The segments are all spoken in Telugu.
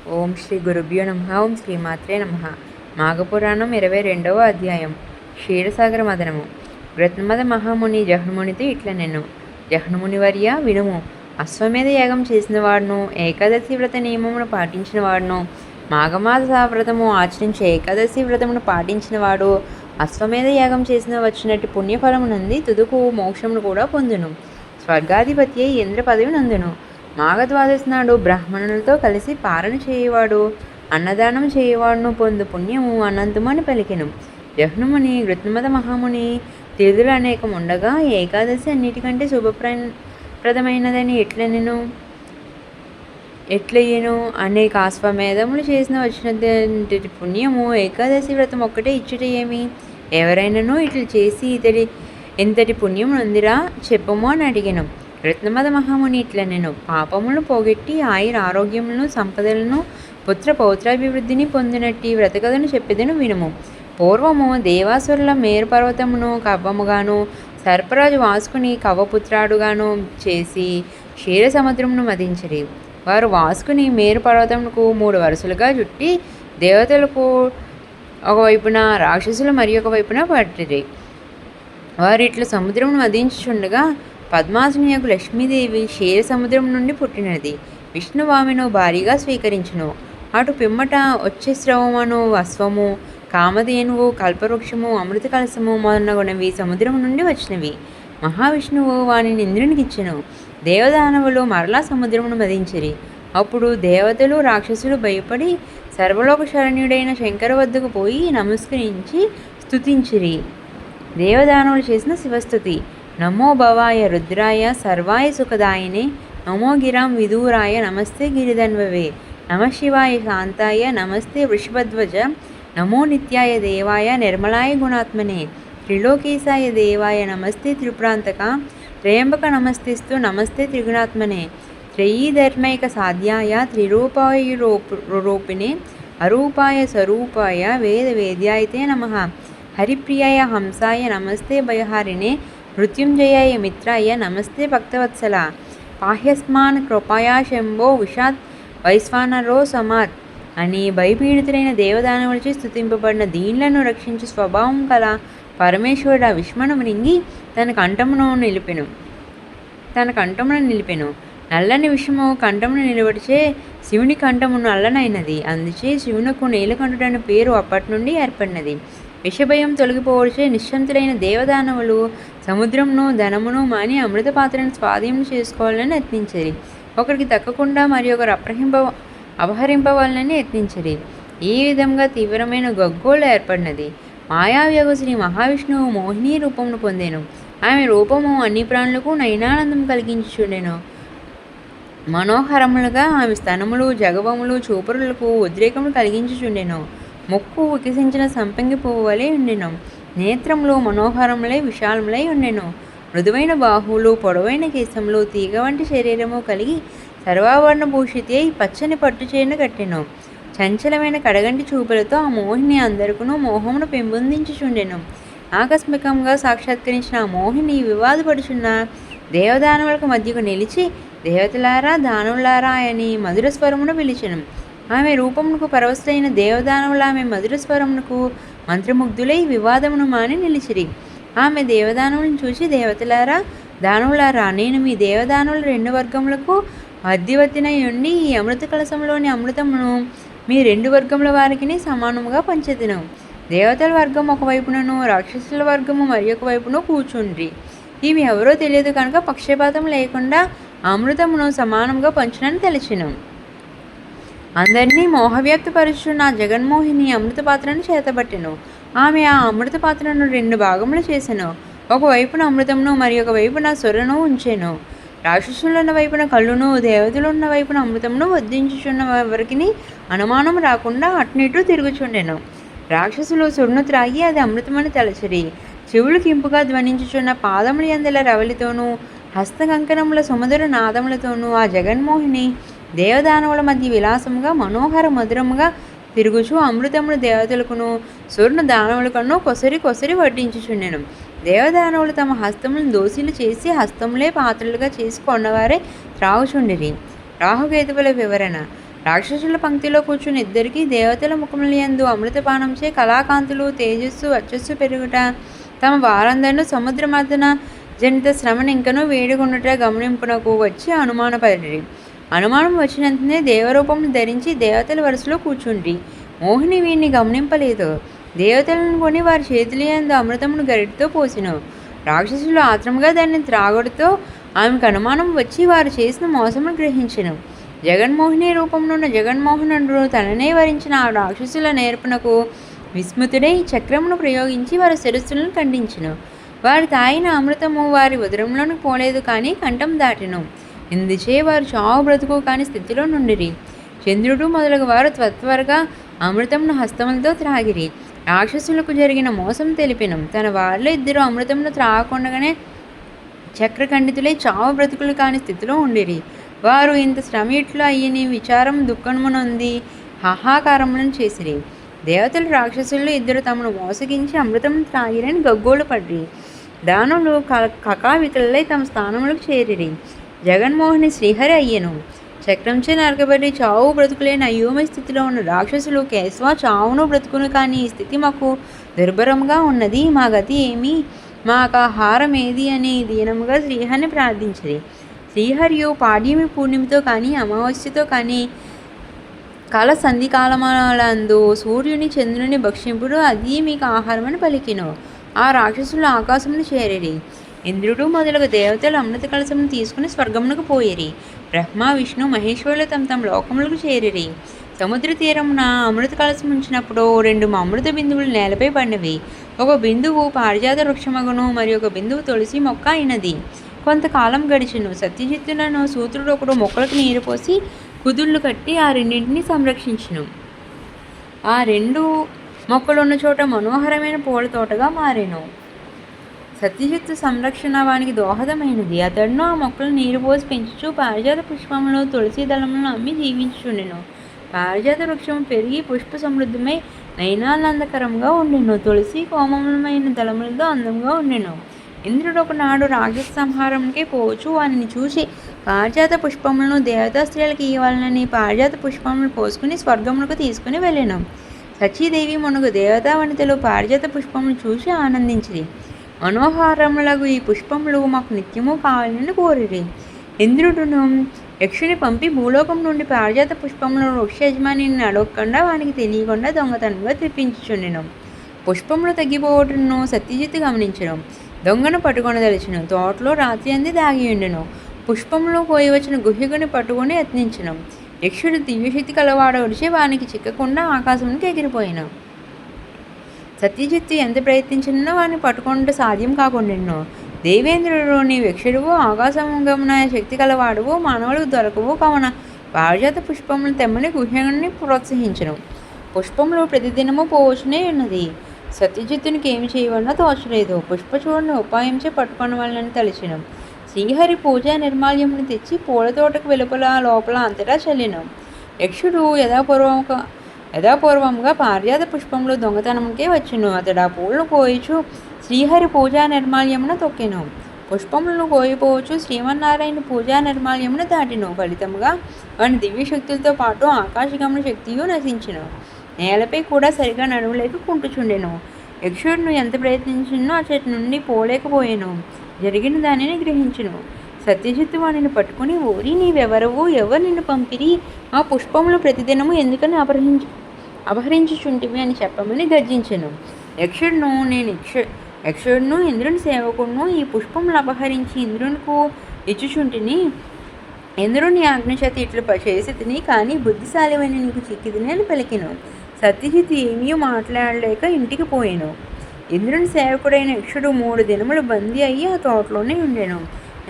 ఓం శ్రీ గురుభ్యో నమః. ఓం శ్రీమాత్రే నమః. మాఘపురాణం 22వ అధ్యాయం. క్షీరసాగర మదనము. వృత్నమద మహాముని జహ్నుమునితో ఇట్ల నేను జహ్నుముని వర్య వినుము. అశ్వమేధ యాగం చేసిన వాడును, ఏకాదశి వ్రత నియమమును పాటించిన వాడును, మాఘమాస వ్రతము ఆచరించి ఏకాదశి వ్రతమును పాటించిన వాడు అశ్వమేధ యాగం చేసిన వచ్చినట్టు పుణ్యఫలము నంది తుదుకు మోక్షమును కూడా పొందును. స్వర్గాధిపతి అయి ఇంద్ర పదవి నందును. మాఘద్వాదశి నాడు బ్రాహ్మణులతో కలిసి పారణ చేయవాడు, అన్నదానం చేయవాడును పొందు పుణ్యము అనంతమని పలికెను. జహ్నుముని వృత్నమద మహాముని తిథులు అనేకం ఉండగా ఏకాదశి అన్నిటికంటే శుభప్రదమైనదని ఎట్లయ్యను. అనేక అశ్వమేధములు చేసిన వచ్చిన పుణ్యము ఏకాదశి వ్రతం ఒక్కటే ఇచ్చుట ఏమి? ఎవరైనాను ఇట్లు చేసి ఎంతటి పుణ్యం నొందిరా చెప్పము అని అడిగాను. రత్నమద మహాముని ఇట్ల నేను పాపములను పోగొట్టి ఆరోగ్యములను సంపదలను పుత్ర పౌత్రాభివృద్ధిని పొందినట్టి వ్రతకథను చెప్పేదను వినుము. పూర్వము దేవాసురుల మేరు పర్వతమును కవ్వముగాను, సర్పరాజు వాసుకుని కవ్వపుత్రాడుగాను చేసి క్షీర సముద్రమును మదించిరి. వారు వాసుకుని మేరు పర్వతమునకు 3 వరుసలుగా చుట్టి దేవతలకు ఒకవైపున, రాక్షసులు మరి ఒక వైపున పట్టిరి. వారు ఇట్లా సముద్రమును మదించుచుండగా పద్మాసనియకు లక్ష్మీదేవి క్షీర సముద్రం నుండి పుట్టినది. విష్ణువు ఆమెను భారీగా స్వీకరించును. అటు పిమ్మట వచ్చే స్రవమును, అశ్వము, కామధేనువు, కల్పవృక్షము, అమృత కలశము మొదలగునవి సముద్రం నుండి వచ్చినవి. మహావిష్ణువు వానిని ఇంద్రునికి ఇచ్చెను. దేవదానవులు మరలా సముద్రమును మదించిరి. అప్పుడు దేవతలు రాక్షసులు భయపడి సర్వలోక శరణ్యుడైన శంకర వద్దకు పోయి నమస్కరించి స్తుతించిరి. దేవదానవులు చేసిన శివస్థుతి. నమో భవాయ రుద్రాయ సర్వాయ సుఖదాయినే, నమో గిరాం విదూరాయ నమస్తే గిరిధన్వవే, నమ శివాయ శాంతాయ నమస్తే వృషభధ్వజ, నమో నిత్యాయ దేవాయ నిర్మలాయ గుణాత్మనే, త్రిలోకేశాయ దేవాయ నమస్తే త్రిపురాంతక, త్రయంబక నమస్తేస్తు నమస్తే త్రిగుణాత్మనే, త్రయీధర్మైక సాధ్యాయ త్రిరూపాయ రూపిణే, అరూపాయ స్వరూపాయ వేద వేద్యాయతే నమః, హరిప్రియాయ హంసాయ నమస్తే భయహారిణే, మృత్యుంజయాయ మిత్రాయ నమస్తే భక్తవత్సల, పాహ్యస్మాన్ కృపయా శంభో విషాత్ వైశ్వానరో సమాత్ అని భయపీడితులైన దేవదానవులచే స్తుతింపబడిన దీనులను రక్షించే స్వభావం కల పరమేశ్వరుడు ఆ విష్మను మృంగి తన కంఠమును నిలిపెను. నల్లని విషము కంఠమును నిలబడిచే శివుని కంఠము నల్లనైనది. అందుచే శివునకు నీలకంఠుడని పేరు అప్పటి నుండి ఏర్పడినది. విషభయం తొలగిపోవచ్చే నిశ్చంతులైన దేవదానవులు సముద్రమును ధనమును మాని అమృత పాత్రను స్వాధీనం చేసుకోవాలని యత్నించరి. ఒకరికి దక్కకుండా మరి ఒకరు అపహరింపవాలని యత్నించరి. ఈ విధంగా తీవ్రమైన గగ్గోళ ఏర్పడినది. మాయావ్యగు శ్రీ మహావిష్ణువు మోహిని రూపమును పొందెను. ఆమె రూపము అన్ని ప్రాణులకు నయనానందం కలిగించుచుండెను. మనోహరములుగా ఆమె స్తనములు, జగవములు, చూపురులకు ఉద్రేకములు కలిగించుచుండెను. ముక్కు వికసించిన సంపంగి పువ్వు వలె ఉండెను. నేత్రములు మనోహరములై విశాలములై ఉండెను. మృదువైన బాహువులు, పొడవైన కేశములు, తీగ వంటి శరీరము కలిగి సర్వాభరణ భూషితి అయి పచ్చని పట్టుచేను కట్టెను. చంచలమైన కడగంటి చూపులతో ఆ మోహిని అందరికను మోహమును పెంపొందించుచుండెను. ఆకస్మికంగా సాక్షాత్కరించిన ఆ మోహిని వివాదపడుచున్న దేవదానవులకు మధ్యకు నిలిచి దేవతలారా దానవులారా అని మధుర స్వరమును పిలిచెను. ఆమె రూపమునకు పరవశులైన దేవదానవులు ఆమె మధుర స్వరమునకు మంత్రముగ్ధులై వివాదమును మాని నిలిచిరి. ఆమె దేవదానవులను చూసి దేవతలారా దానవులారా, నేను మీ దేవదానవుల 2 వర్గములకు మధ్యవర్తినై ఉండి ఈ అమృత కలశంలోని అమృతమును మీ 2 వర్గముల వారికి సమానముగా పంచెదను. దేవతల వర్గం ఒకవైపునను, రాక్షసుల వర్గము మరి ఒక వైపును కూర్చుండ్రి. ఇవి ఎవరో తెలియదు కనుక పక్షపాతం లేకుండా అమృతమును సమానంగా పంచునని తెలిసిను. అందరినీ మోహవ్యాప్తపరుచు నా జగన్మోహిని అమృత పాత్రను చేతబట్టెను. ఆమె ఆ అమృత పాత్రను 2 భాగములు చేసెను. ఒకవైపున అమృతమును మరి ఒక వైపున సొరను ఉంచెను. రాక్షసులున్న వైపున కళ్ళును, దేవతలున్న వైపున అమృతమును వద్దించుచున్న ఎవరికి అనుమానం రాకుండా అట్నిటు తిరుగుచుండెను. రాక్షసులు సుడును త్రాగి అది అమృతమని తలచిరి. చెవులు కింపుగా ధ్వనించుచున్న పాదముల యందల రవలితోనూ హస్తకంకణముల సుమధుర నాదములతోనూ ఆ జగన్మోహిని దేవదానవుల మధ్య విలాసముగా మనోహర మధురముగా తిరుగుచు అమృతములు దేవతలకును సువర్ణ దానవులకును కొసరి వడ్డించుచుండెను. దేవదానవులు తమ హస్తములను దోసిలు చేసి హస్తములే పాత్రలుగా చేసి కొన్నవారే త్రాగుచుండిరి. రాహుకేతువుల వివరణ. రాక్షసుల పంక్తిలో కూర్చుని ఇద్దరికీ దేవతల ముఖములందు అమృతపానంచే కళాకాంతులు తేజస్సు వర్చస్సు పెరుగుట, తమ వారందరినూ సముద్ర మర్దన జనిత శ్రమను ఇంకనూ వేడిగుండుట గమనింపునకు వచ్చి అనుమానపడిరి. అనుమానం వచ్చినంతనే దేవరూపమును ధరించి దేవతల వరుసలో కూర్చుండ్రి. మోహిని వీరిని గమనింపలేదు. దేవతలను కొని వారి చేతులందు అమృతమును గరిటితో పోసెను. రాక్షసులు ఆత్రముగా దాన్ని త్రాగుడుతో ఆమెకు అనుమానం వచ్చి వారు చేసిన మోసమును గ్రహించెను. జగన్మోహిని రూపంలోన్న జగన్మోహనుడు తననే వరించిన ఆ రాక్షసుల నేర్పునకు విస్మృతుడై చక్రమును ప్రయోగించి వారి శిరస్సులను ఖండించెను. వారి తాగిన అమృతము వారి ఉదరంలోనికి పోలేదు, కానీ కంఠం దాటెను. ఇందుచే వారు చావు బ్రతుకు కాని స్థితిలో నుండిరి. చంద్రుడు మొదలగు వారు త్వరగా అమృతమును హస్తములతో త్రాగిరి. రాక్షసులకు జరిగిన మోసం తెలిపెను. తన వారిలో ఇద్దరు అమృతమును త్రాగకుండగానే చక్రఖండితులై చావు బ్రతుకులు కాని స్థితిలో ఉండిరి. వారు ఇంత శ్రమ ఇట్లు అయ్యని విచారం దుఃఖమునొంది హాహాకారములను చేసిరి. దేవతలు రాక్షసుల్లో ఇద్దరు తమను మోసగించి అమృతమును త్రాగిరని గగ్గోలు పడ్రి. దానులు కకావికలై తమ స్థానములకు చేరిరి. జగన్మోహిని శ్రీహరి అయ్యెను. చక్రంచే నరకబడి చావు బ్రతుకులేని అయోమయ స్థితిలో ఉన్న రాక్షసులు, కేశవ చావును బ్రతుకును కానీ ఈ స్థితి మాకు దుర్భరంగా ఉన్నది, మా గతి ఏమి, మాకు ఆహారం ఏది అని దీనముగా శ్రీహరిని ప్రార్థించిరి. శ్రీహరియు పాడ్యమి పూర్ణిమతో కానీ అమావాస్యతో కానీ కాల సంధికాలములందు సూర్యుని చంద్రుని భక్షింపుడు అది మీకు ఆహారమని పలికిను. ఆ రాక్షసులు ఆకాశమును చేరిరి. ఇంద్రుడు మొదలగు దేవతలు అమృత కలశమును తీసుకుని స్వర్గమునకు పోయిరి. బ్రహ్మ విష్ణు మహేశ్వరులు తమ తమ లోకములకు చేరిరి. సముద్ర తీరమున అమృత కలశం ఉంచినప్పుడు 2 అమృత బిందువులు నేలపై పడినవి. ఒక బిందువు పారిజాత వృక్షమగును, మరి ఒక బిందువు తులసి మొక్క అయినది. కొంతకాలం గడిచెను. సత్యజిత్తులను సూత్రుడు ఒకడు మొక్కలకు నీరు పోసి కుదుళ్ళు కట్టి ఆ రెండింటినీ సంరక్షించును. ఆ 2 మొక్కలున్న చోట మనోహరమైన పూల తోటగా మారెను. సత్యజిత్తు సంరక్షణ వానికి దోహదమైనది. అతడును ఆ మొక్కలు నీరు పోసి పెంచుచు పారిజాత పుష్పములు తులసి దళములను అమ్మి జీవించుండెను. పారిజాత వృక్షము పెరిగి పుష్ప సమృద్ధమై నయనానందకరంగా ఉండెను. తులసి కోమలమైన దళములతో అందంగా ఉండెను. ఇంద్రుడు ఒకనాడు రాక్షస సంహారంకే పోవచ్చు వానిని చూసి పారిజాత పుష్పములను దేవతా స్త్రీలకు ఇవ్వాలని పారిజాత పుష్పములను పోసుకుని స్వర్గమునకు తీసుకుని వెళ్ళెను. సచీదేవి మునుగు దేవతా వనితలు పారిజాత పుష్పములను చూసి ఆనందించిరి. మనోహారములకు ఈ పుష్పములు మాకు నిత్యము కావాలని కోరిరి. ఇంద్రుడును యక్షుని పంపి భూలోకం నుండి పారిజాత పుష్పములను వృక్ష యజమానిని అడగకుండా వానికి తెలియకుండా దొంగతనంగా తెప్పించుచుండెను. పుష్పములు తగ్గిపోవటను సత్యజిత్తు గమనించను. దొంగను పట్టుకొనదలిచెను. తోటలో రాత్రి అంది దాగి ఉండెను. పుష్పములు కోయవచ్చిన గుహ్యకుని పట్టుకొని యత్నించను. యక్షుడు దివ్యశక్తి కలవాడవడిచే వానికి చిక్కకుండా ఆకాశంకి ఎగిరిపోయాను. సత్యజిత్తు ఎంత ప్రయత్నించినో వాడిని పట్టుకుంటే సాధ్యం కాకుండాను. దేవేంద్రుడు నీవు యక్షుడువో ఆకాశముగమున శక్తి కలవాడువో మానవులకు దొరకవో కావున పారిజాత పుష్పములు తెమ్మని గుహ్యుని ప్రోత్సహించను. పుష్పములు ప్రతిదినము పోవచ్చునే ఉన్నది. సత్యజిత్తునికి ఏమి చేయవలనో తోచలేదు. పుష్పచూడని ఉపాయంచే పట్టుకొనవలనని తలిచెను. శ్రీహరి పూజా నిర్మాల్యమును తెచ్చి పూల తోటకు వెలుపల లోపల అంతటా చల్లిను. యక్షుడు యథాపూర్వంగా పారిజాత పుష్పములు దొంగతనముకే వచ్చును. అతడు ఆ పూలను కోయచు శ్రీహరి పూజా నిర్మాల్యమున తొక్కెను. పుష్పములను కోయిపోవచ్చు శ్రీమన్నారాయణ పూజా నిర్మాల్యమును దాటిను. ఫలితముగా వాని దివ్యశక్తులతో పాటు ఆకాశగమన శక్తియు నశించెను. నేలపై కూడా సరిగా నడవలేక కుంటుచుండెను. యక్షుడును ఎంత ప్రయత్నించినో అచటి నుండి పోలేకపోయాను. జరిగిన దానిని గ్రహించును. సత్యజిత్తు వానిని పట్టుకుని ఓరి నీవెవరవు, ఎవరు నిన్ను పంపిరి, ఆ పుష్పములు ప్రతిదినము ఎందుకని అపహరించుచుంటివి అని చెప్పమని గర్జించెను. యక్షుడును ఇంద్రుని సేవకుడును ఈ పుష్పములు అపహరించి ఇంద్రునికు ఇచ్చుచుంటిని. ఇంద్రుని ఆజ్ఞచేత ఇట్లు చేసి తిని కానీ బుద్ధిశాలివని నీకు చిక్కిదిని అని పలికెను. సత్యజిత్తు ఏమీ మాట్లాడలేక ఇంటికి పోయాను. ఇంద్రుని సేవకుడైన యక్షుడు 3 దినములు బందీ అయ్యి ఆ తోటలోనే ఉండెను.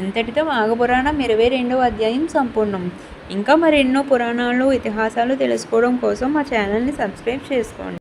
ఇంతటితో వాగపురాణం 22వ అధ్యాయం సంపూర్ణం. ఇంకా మరెన్నో పురాణాలు ఇతిహాసాలు తెలుసుకోవడం కోసం మా ఛానల్ని సబ్స్క్రైబ్ చేసుకోండి.